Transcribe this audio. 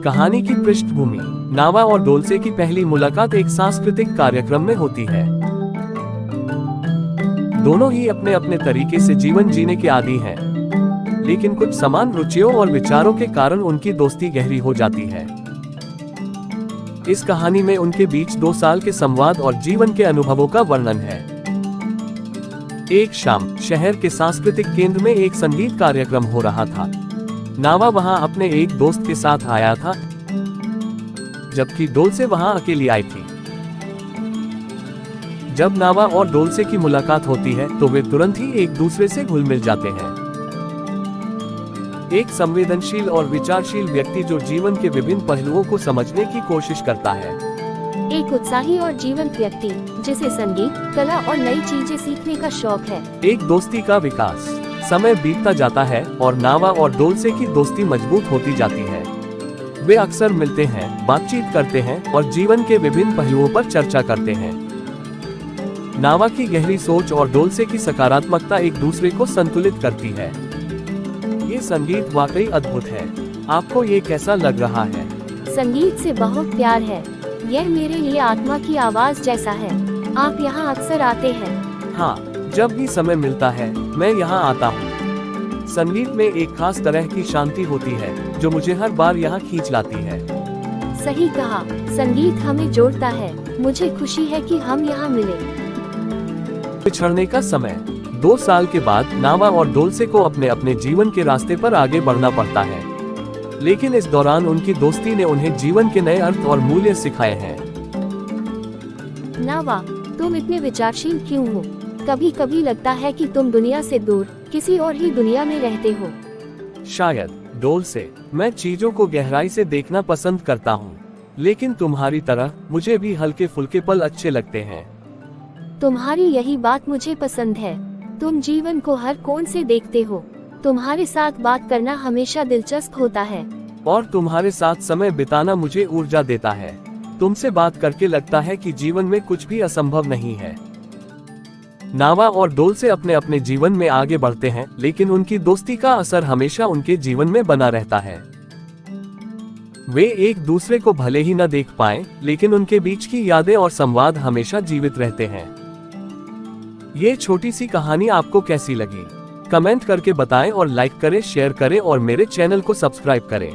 कहानी की पृष्ठभूमि। नावा और डोलसे की पहली मुलाकात एक सांस्कृतिक कार्यक्रम में होती है। दोनों ही अपने अपने तरीके से जीवन जीने के आदी हैं, लेकिन कुछ समान रुचियों और विचारों के कारण उनकी दोस्ती गहरी हो जाती है। इस कहानी में उनके बीच 2 साल के संवाद और जीवन के अनुभवों का वर्णन है। एक शाम शहर के सांस्कृतिक केंद्र में एक संगीत कार्यक्रम हो रहा था। नावा वहां अपने एक दोस्त के साथ आया था, जबकि डोलसे वहां अकेली आई थी। जब नावा और डोलसे की मुलाकात होती है तो वे तुरंत ही एक दूसरे से घुल मिल जाते हैं। एक संवेदनशील और विचारशील व्यक्ति जो जीवन के विभिन्न पहलुओं को समझने की कोशिश करता है। एक उत्साही और जीवंत व्यक्ति जिसे संगीत, कला और नई चीजें सीखने का शौक है। एक दोस्ती का विकास। समय बीतता जाता है और नावा और डोलसे की दोस्ती मजबूत होती जाती है। वे अक्सर मिलते हैं, बातचीत करते हैं और जीवन के विभिन्न पहलुओं पर चर्चा करते हैं। नावा की गहरी सोच और डोलसे की सकारात्मकता एक दूसरे को संतुलित करती है। ये संगीत वाकई अद्भुत है। आपको ये कैसा लग रहा है? संगीत से बहुत प्यार है। यह मेरे लिए आत्मा की आवाज जैसा है। आप यहाँ अक्सर आते हैं? हाँ, जब भी समय मिलता है मैं यहाँ आता हूँ। संगीत में एक खास तरह की शांति होती है जो मुझे हर बार यहाँ खींच लाती है। सही कहा, संगीत हमें जोड़ता है। मुझे खुशी है कि हम यहाँ मिले। बिछड़ने का समय। 2 साल के बाद नावा और डोलसे को अपने अपने जीवन के रास्ते पर आगे बढ़ना पड़ता है, लेकिन इस दौरान उनकी दोस्ती ने उन्हें जीवन के नए अर्थ और मूल्य सिखाए हैं। नावा, तुम इतने विचारशील क्यों हो? कभी कभी लगता है कि तुम दुनिया से दूर किसी और ही दुनिया में रहते हो। शायद। डोलसे, मैं चीजों को गहराई से देखना पसंद करता हूँ, लेकिन तुम्हारी तरह मुझे भी हल्के फुल्के पल अच्छे लगते हैं। तुम्हारी यही बात मुझे पसंद है। तुम जीवन को हर कोण से देखते हो। तुम्हारे साथ बात करना हमेशा दिलचस्प होता है। और तुम्हारे साथ समय बिताना मुझे ऊर्जा देता है। तुमसे बात करके लगता है कि जीवन में कुछ भी असंभव नहीं है। नावा और डोलसे अपने अपने जीवन में आगे बढ़ते हैं, लेकिन उनकी दोस्ती का असर हमेशा उनके जीवन में बना रहता है। वे एक दूसरे को भले ही न देख पाएं, लेकिन उनके बीच की यादें और संवाद हमेशा जीवित रहते हैं। ये छोटी सी कहानी आपको कैसी लगी? कमेंट करके बताएं और लाइक करें, शेयर करें और मेरे चैनल को सब्सक्राइब करें।